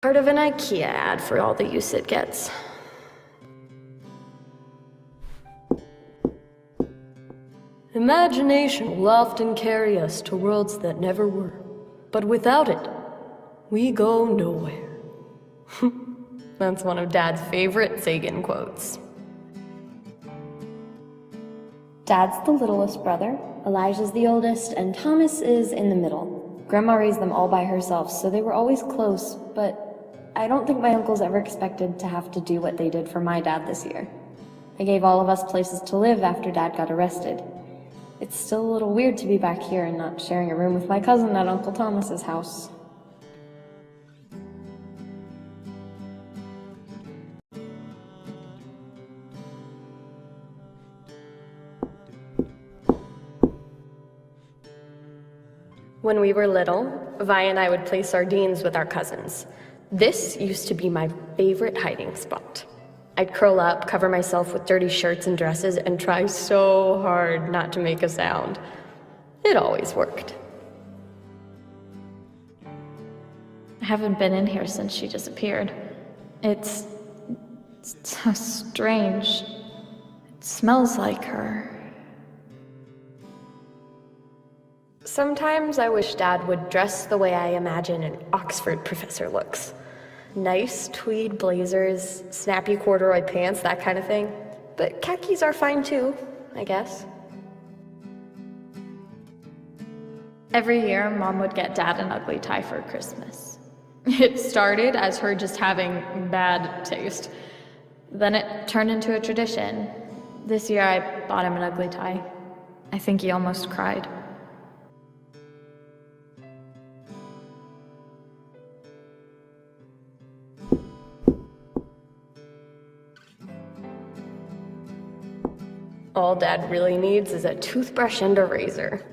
Part of an IKEA ad for all the use it gets. Imagination will often carry us to worlds that never were, but without it, we go nowhere. That's one of Dad's favorite Sagan quotes. Dad's the littlest brother, Elijah's the oldest, and Thomas is in the middle. Grandma raised them all by herself, so they were always close, but I don't think my uncles ever expected to have to do what they did for my dad this year. They gave all of us places to live after Dad got arrested. It's still a little weird to be back here and not sharing a room with my cousin at Uncle Thomas's house. When we were little, Vi and I would play sardines with our cousins. This used to be my favorite hiding spot. I'd curl up, cover myself with dirty shirts and dresses, and try so hard not to make a sound. It always worked. I haven't been in here since she disappeared. It's so strange. It smells like her. Sometimes I wish Dad would dress the way I imagine an Oxford professor looks. Nice tweed blazers, snappy corduroy pants, that kind of thing. But khakis are fine too, I guess. Every year, Mom would get Dad an ugly tie for Christmas. It started as her just having bad taste. Then it turned into a tradition. This year, I bought him an ugly tie. I think he almost cried. All Dad really needs is a toothbrush and a razor.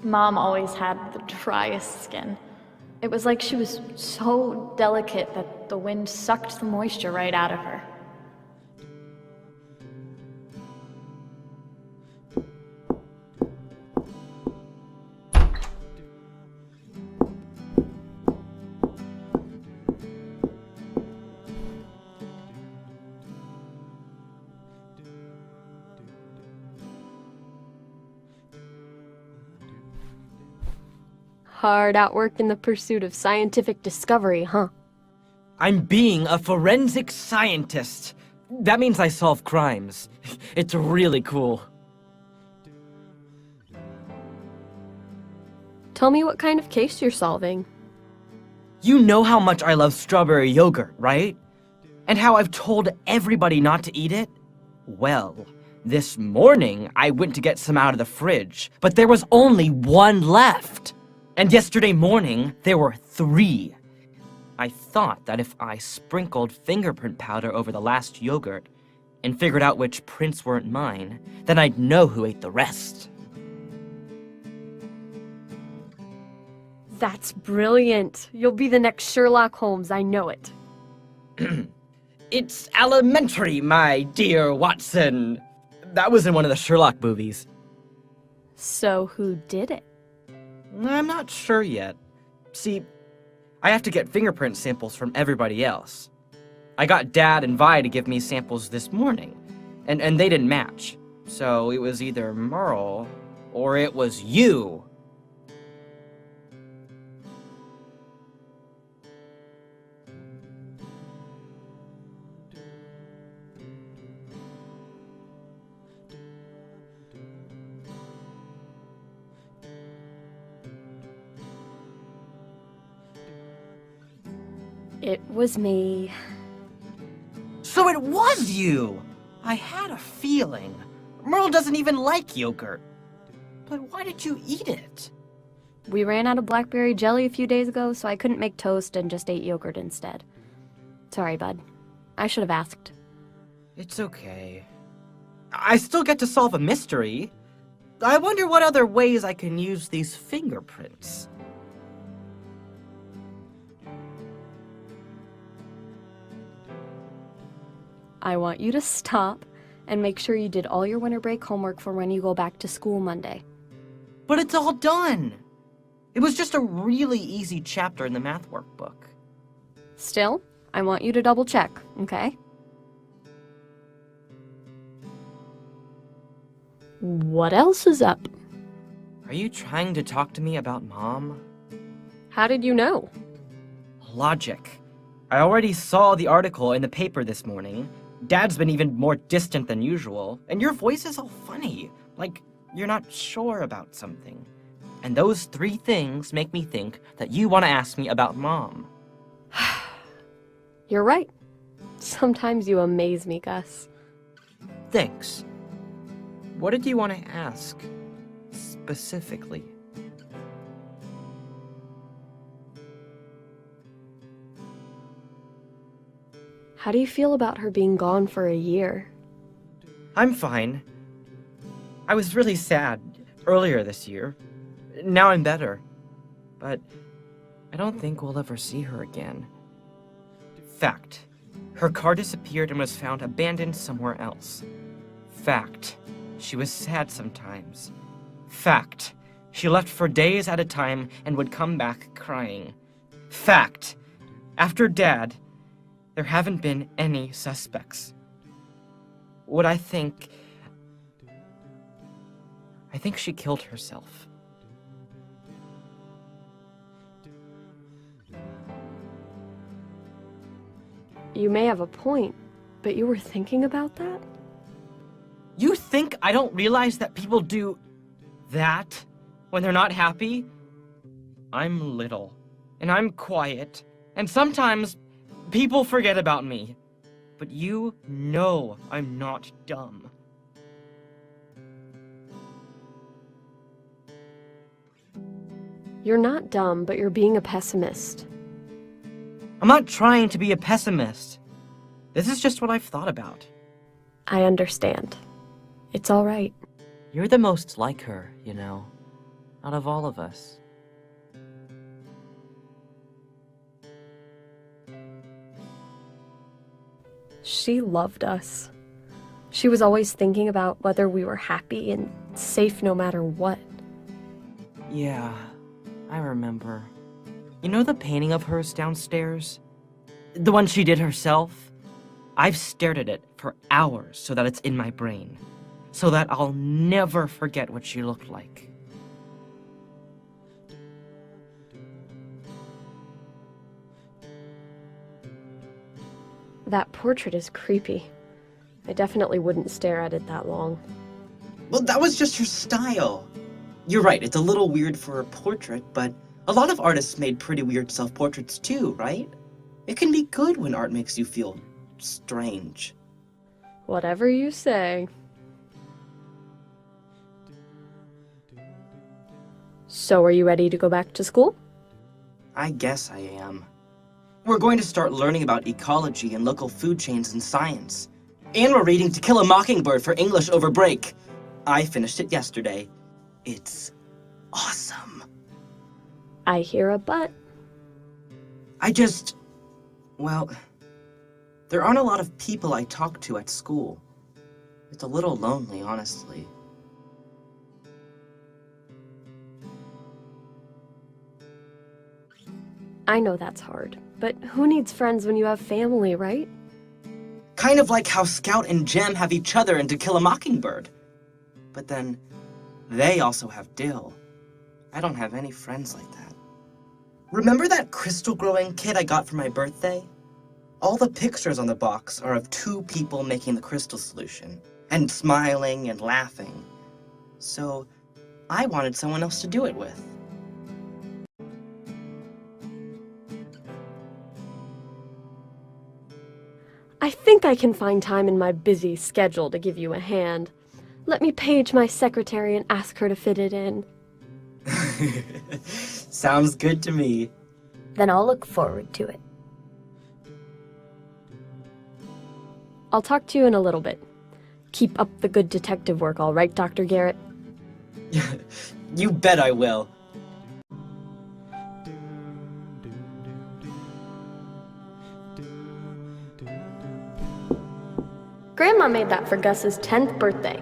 Mom always had the driest skin. It was like she was so delicate that the wind sucked the moisture right out of her. Hard at work in the pursuit of scientific discovery, huh? I'm being a forensic scientist. That means I solve crimes. It's really cool. Tell me what kind of case you're solving. You know how much I love strawberry yogurt, right? And how I've told everybody not to eat it? Well, this morning I went to get some out of the fridge, but there was only one left. And yesterday morning, there were 3. I thought that if I sprinkled fingerprint powder over the last yogurt and figured out which prints weren't mine, then I'd know who ate the rest. That's brilliant. You'll be the next Sherlock Holmes, I know it. It's elementary, my dear Watson. That was in one of the Sherlock movies. So who did it? I'm not sure yet. See, I have to get fingerprint samples from everybody else. I got Dad and Vi to give me samples this morning, and they didn't match. So it was either Merle or it was you. It was me. So it was you! I had a feeling. Merle doesn't even like yogurt. But why did you eat it? We ran out of blackberry jelly a few days ago, so I couldn't make toast and just ate yogurt instead. Sorry, bud. I should have asked. It's okay. I still get to solve a mystery. I wonder what other ways I can use these fingerprints. I want you to stop and make sure you did all your winter break homework for when you go back to school Monday. But it's all done. It was just a really easy chapter in the math workbook. Still, I want you to double check, okay? What else is up? Are you trying to talk to me about Mom? How did you know? Logic. I already saw the article in the paper this morning. Dad's been even more distant than usual, and your voice is all funny, like you're not sure about something. And those 3 things make me think that you want to ask me about Mom. You're right. Sometimes you amaze me, Gus. Thanks. What did you want to ask, specifically? How do you feel about her being gone for a year? I'm fine. I was really sad earlier this year. Now I'm better. But I don't think we'll ever see her again. Fact. Her car disappeared and was found abandoned somewhere else. Fact. She was sad sometimes. Fact. She left for days at a time and would come back crying. Fact. After Dad, there haven't been any suspects. What I think she killed herself. You may have a point, but you were thinking about that? You think I don't realize that people do that when they're not happy? I'm little, and I'm quiet, and sometimes people forget about me. But you know I'm not dumb. You're not dumb, but you're being a pessimist. I'm not trying to be a pessimist. This is just what I've thought about. I understand. It's all right. You're the most like her, you know, out of all of us. She loved us. She was always thinking about whether we were happy and safe no matter what. Yeah, I remember. You know the painting of hers downstairs? The one she did herself? I've stared at it for hours so that it's in my brain. So that I'll never forget what she looked like. That portrait is creepy. I definitely wouldn't stare at it that long. Well, that was just her style. You're right, it's a little weird for a portrait, but a lot of artists made pretty weird self-portraits too, right? It can be good when art makes you feel strange. Whatever you say. So are you ready to go back to school? I guess I am. We're going to start learning about ecology and local food chains and science. And we're reading To Kill a Mockingbird for English over break. I finished it yesterday. It's awesome. I hear a but. Well, there aren't a lot of people I talk to at school. It's a little lonely, honestly. I know that's hard, but who needs friends when you have family, right? Kind of like how Scout and Jem have each other in To Kill a Mockingbird. But then, they also have Dill. I don't have any friends like that. Remember that crystal growing kit I got for my birthday? All the pictures on the box are of 2 people making the crystal solution, and smiling and laughing. So, I wanted someone else to do it with. I think I can find time in my busy schedule to give you a hand. Let me page my secretary and ask her to fit it in. Sounds good to me. Then I'll look forward to it. I'll talk to you in a little bit. Keep up the good detective work, all right, Dr. Garrett? You bet I will. Grandma made that for Gus's 10th birthday.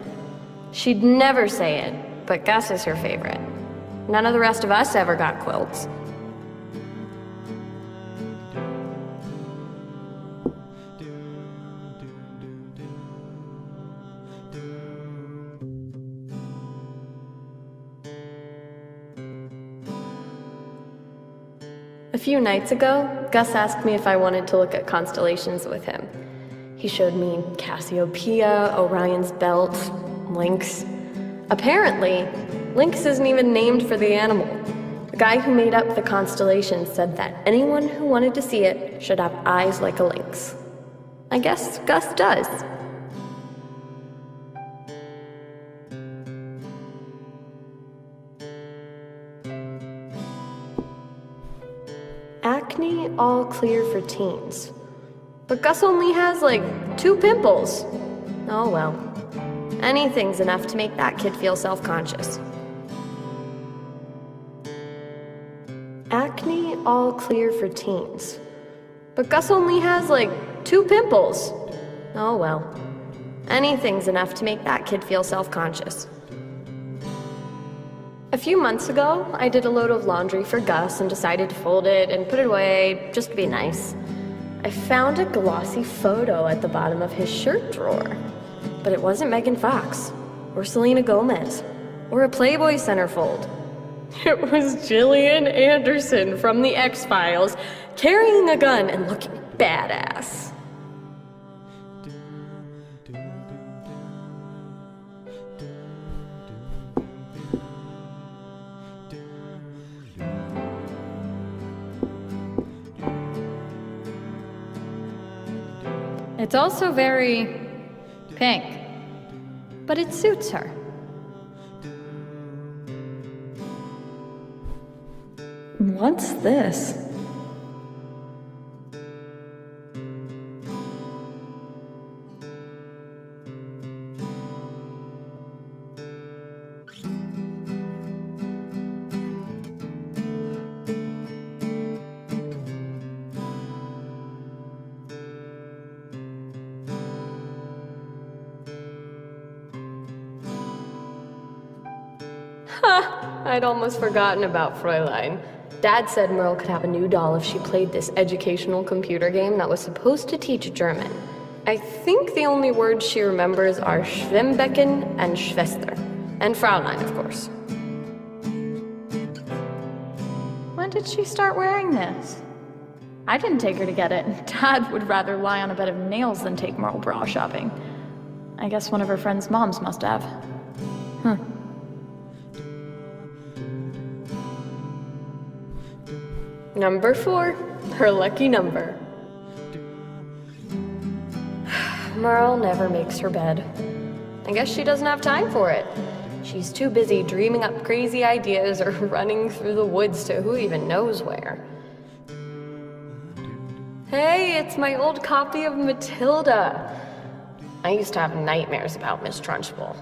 She'd never say it, but Gus is her favorite. None of the rest of us ever got quilts. A few nights ago, Gus asked me if I wanted to look at constellations with him. He showed me Cassiopeia, Orion's belt, Lynx. Apparently, Lynx isn't even named for the animal. The guy who made up the constellation said that anyone who wanted to see it should have eyes like a lynx. I guess Gus does. Acne all clear for teens. But Gus only has like 2 pimples. Oh well. Anything's enough to make that kid feel self-conscious. Acne all clear for teens. But Gus only has like 2 pimples. Oh well. Anything's enough to make that kid feel self-conscious. A few months ago, I did a load of laundry for Gus and decided to fold it and put it away just to be nice. I found a glossy photo at the bottom of his shirt drawer. But it wasn't Megan Fox, or Selena Gomez, or a Playboy centerfold. It was Gillian Anderson from The X-Files, carrying a gun and looking badass. It's also very pink, but it suits her. What's this? I'd almost forgotten about Fräulein. Dad said Merle could have a new doll if she played this educational computer game that was supposed to teach German. I think the only words she remembers are Schwimmbecken and Schwester. And Fräulein, of course. When did she start wearing this? I didn't take her to get it. Dad would rather lie on a bed of nails than take Merle bra shopping. I guess one of her friends' moms must have. Number 4, her lucky number. Merle never makes her bed. I guess she doesn't have time for it. She's too busy dreaming up crazy ideas or running through the woods to who even knows where. Hey, it's my old copy of Matilda. I used to have nightmares about Miss Trunchbull.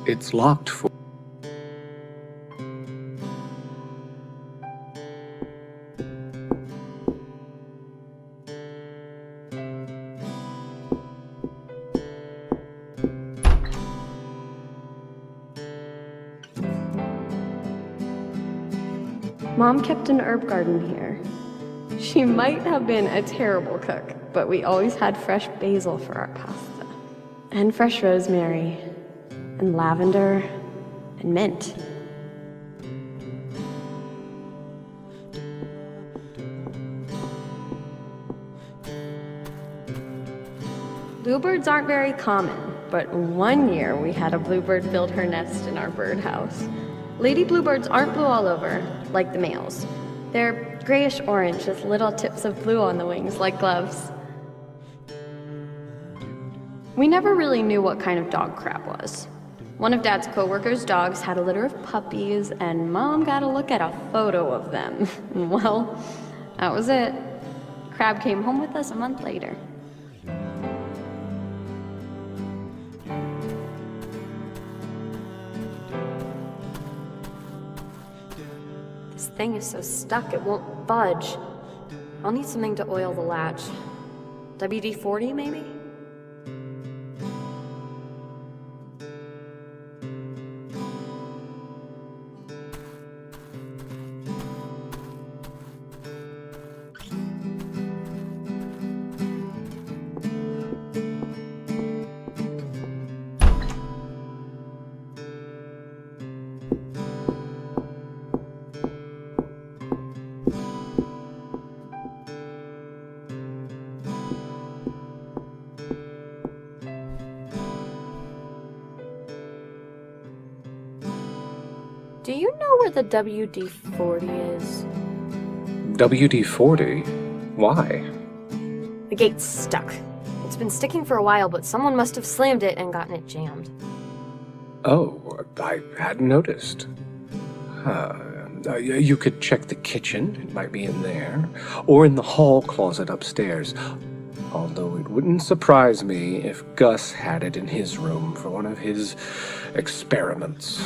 It's locked for... Mom kept an herb garden here. She might have been a terrible cook, but we always had fresh basil for our pasta. And fresh rosemary. And lavender, and mint. Bluebirds aren't very common, but one year we had a bluebird build her nest in our birdhouse. Lady bluebirds aren't blue all over, like the males. They're grayish-orange with little tips of blue on the wings, like gloves. We never really knew what kind of dog Crab was. One of Dad's coworkers' dogs had a litter of puppies, and Mom got a look at a photo of them. Well, that was it. Crab came home with us a month later. This thing is so stuck it won't budge. I'll need something to oil the latch. WD-40 maybe? Do you know where the WD-40 is? WD-40? Why? The gate's stuck. It's been sticking for a while, but someone must have slammed it and gotten it jammed. Oh, I hadn't noticed. You could check the kitchen. It might be in there. Or in the hall closet upstairs. Although it wouldn't surprise me if Gus had it in his room for one of his experiments.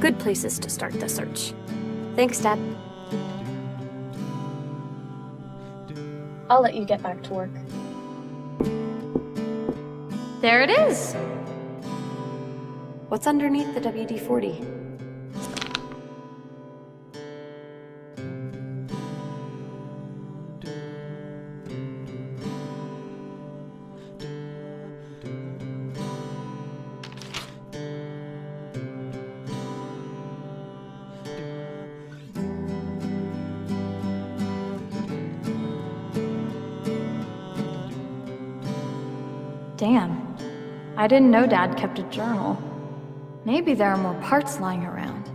Good places to start the search. Thanks, Dad. I'll let you get back to work. There it is! What's underneath the WD-40? Damn. I didn't know Dad kept a journal. Maybe there are more parts lying around.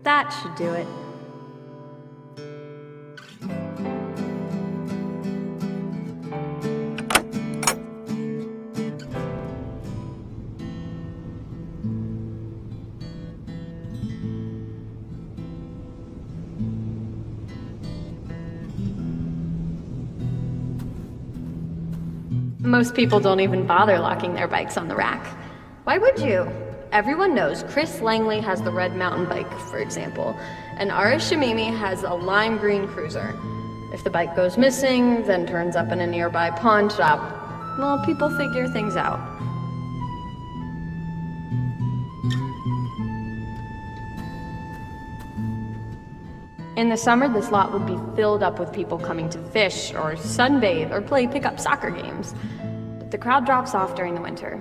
That should do it. Most people don't even bother locking their bikes on the rack. Why would you? Everyone knows Chris Langley has the red mountain bike, for example, and Aris Shamimi has a lime green cruiser. If the bike goes missing, then turns up in a nearby pawn shop, well, people figure things out. In the summer, this lot would be filled up with people coming to fish or sunbathe or play pickup soccer games. But the crowd drops off during the winter.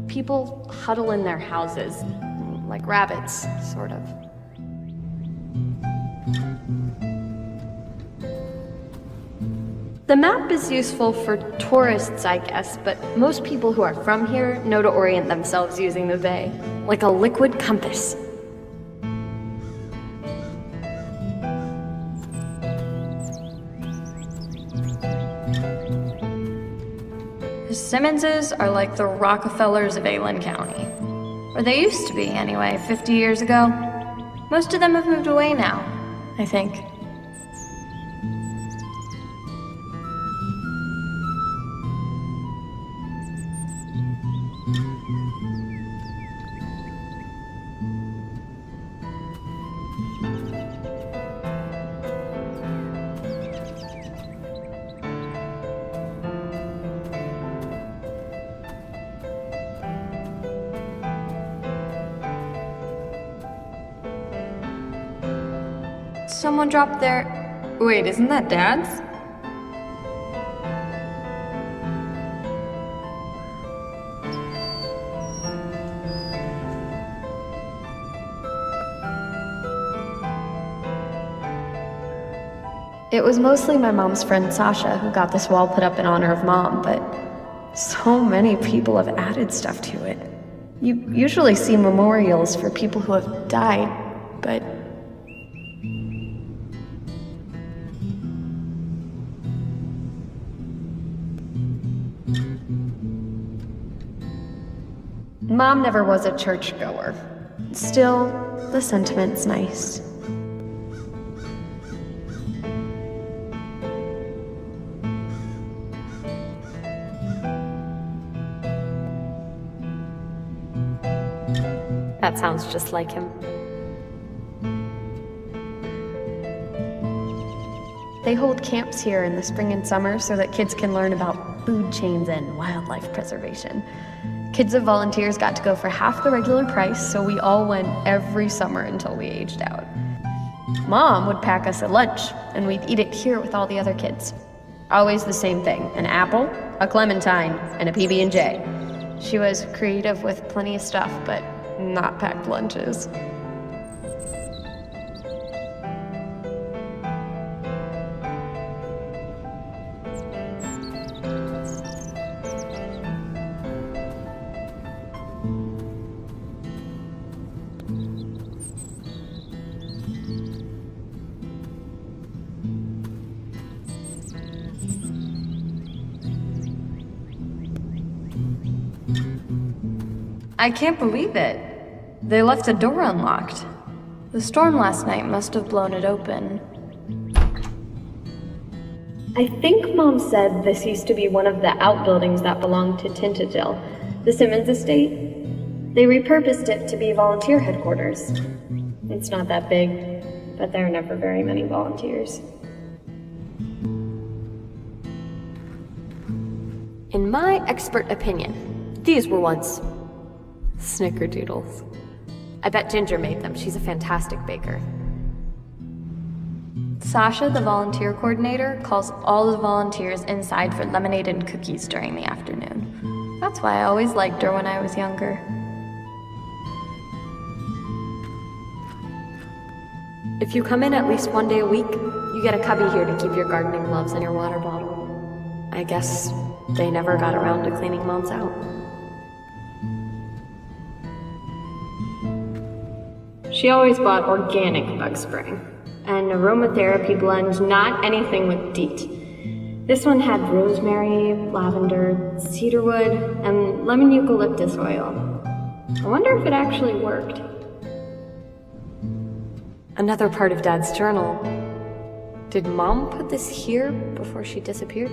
People huddle in their houses, like rabbits, sort of. The map is useful for tourists, I guess, but most people who are from here know to orient themselves using the bay, like a liquid compass. The Simmonses are like the Rockefellers of Aylen County. Or they used to be, anyway, 50 years ago. Most of them have moved away now, I think. Someone dropped their... Wait, isn't that Dad's? It was mostly my mom's friend Sasha who got this wall put up in honor of Mom, but so many people have added stuff to it. You usually see memorials for people who have died, but... Mom never was a churchgoer. Still, the sentiment's nice. That sounds just like him. They hold camps here in the spring and summer so that kids can learn about food chains and wildlife preservation. Kids of volunteers got to go for half the regular price, so we all went every summer until we aged out. Mom would pack us a lunch, and we'd eat it here with all the other kids. Always the same thing: an apple, a clementine, and a PB&J. She was creative with plenty of stuff, but not packed lunches. I can't believe it. They left the door unlocked. The storm last night must have blown it open. I think Mom said this used to be one of the outbuildings that belonged to Tintagel, the Simmons estate. They repurposed it to be volunteer headquarters. It's not that big, but there are never very many volunteers. In my expert opinion, these were once snickerdoodles. I bet Ginger made them. She's a fantastic baker. Sasha, the volunteer coordinator, calls all the volunteers inside for lemonade and cookies during the afternoon. That's why I always liked her when I was younger. If you come in at least one day a week, you get a cubby here to keep your gardening gloves and your water bottle. I guess they never got around to cleaning Mom's out. She always bought organic bug spray, an aromatherapy blend, not anything with DEET. This one had rosemary, lavender, cedarwood, and lemon eucalyptus oil. I wonder if it actually worked. Another part of Dad's journal. Did Mom put this here before she disappeared?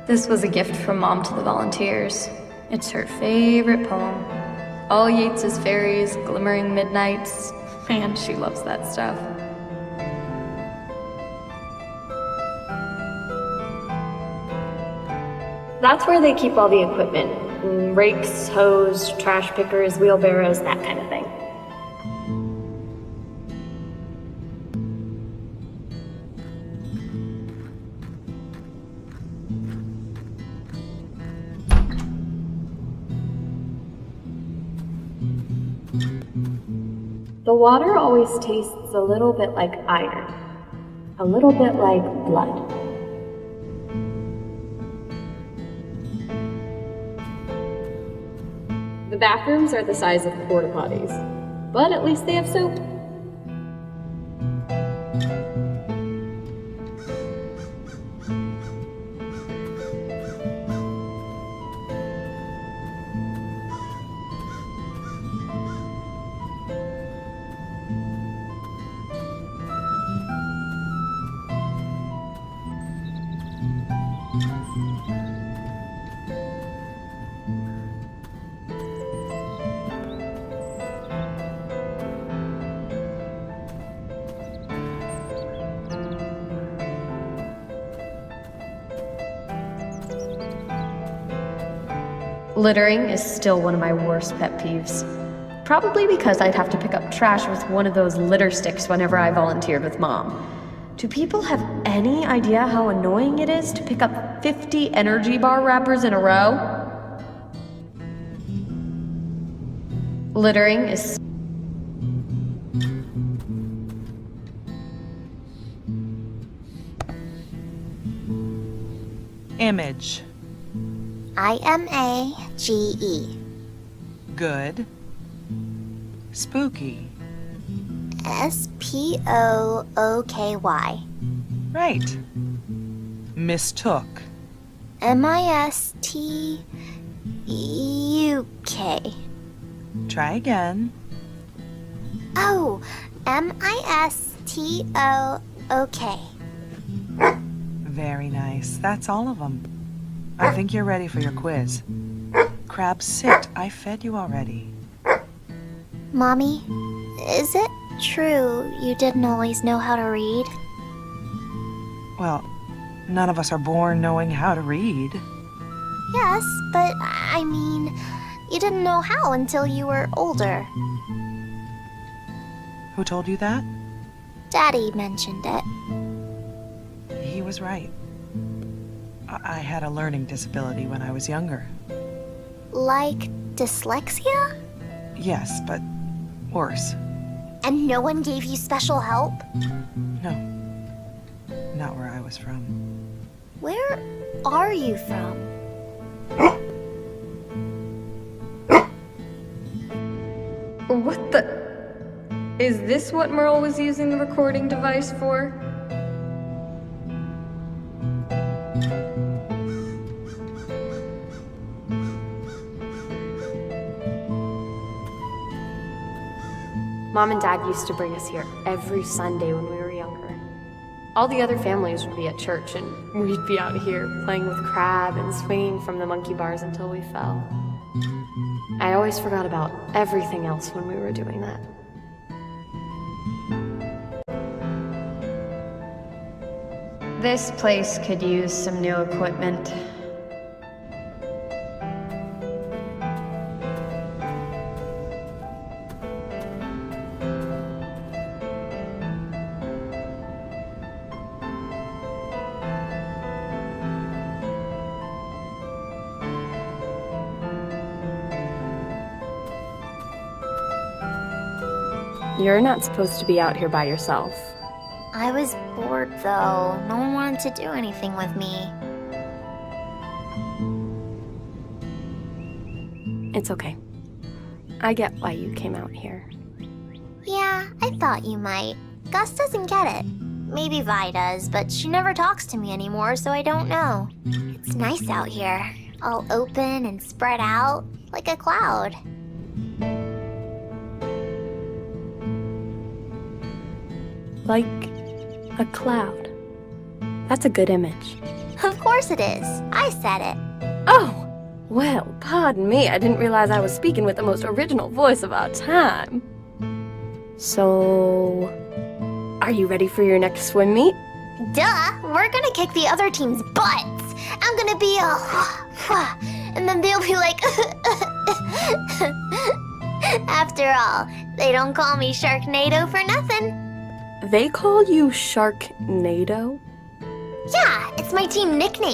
This was a gift from Mom to the volunteers. It's her favorite poem. All Yeats's fairies, glimmering midnights. Man, she loves that stuff. That's where they keep all the equipment. Rakes, hoes, trash pickers, wheelbarrows, that kind of thing. The water always tastes a little bit like iron, a little bit like blood. The bathrooms are the size of porta potties, but at least they have soap. Littering is still one of my worst pet peeves. Probably because I'd have to pick up trash with one of those litter sticks whenever I volunteered with Mom. Do people have any idea how annoying it is to pick up 50 energy bar wrappers in a row? Littering is Image. IMAGE. Good. Spooky. SPOOKY. Right. Mistook. MISTUK. Try again. Oh, MISTOOK. Very nice. That's all of them. I think you're ready for your quiz. Crab, sit. I fed you already. Mommy, is it true you didn't always know how to read? Well, none of us are born knowing how to read. Yes, but I mean, you didn't know how until you were older. Who told you that? Daddy mentioned it. He was right. I had a learning disability when I was younger. Like dyslexia? Yes, but worse. And no one gave you special help? No. Not where I was from. Where are you from? What the? Is this what Merle was using the recording device for? Mom and Dad used to bring us here every Sunday when we were younger. All the other families would be at church, and we'd be out here playing with Crab and swinging from the monkey bars until we fell. I always forgot about everything else when we were doing that. This place could use some new equipment. You're not supposed to be out here by yourself. I was bored though. No one wanted to do anything with me. It's okay. I get why you came out here. Yeah, I thought you might. Gus doesn't get it. Maybe Vi does, but she never talks to me anymore, so I don't know. It's nice out here. All open and spread out, like a cloud. Like a cloud. That's a good image. Of course it is. I said it. Oh, well, pardon me. I didn't realize I was speaking with the most original voice of our time. So, are you ready for your next swim meet? Duh! We're gonna kick the other team's butts! I'm gonna be and then they'll be like, After all, they don't call me Sharknado for nothing. They call you Sharknado? Yeah, it's my team nickname.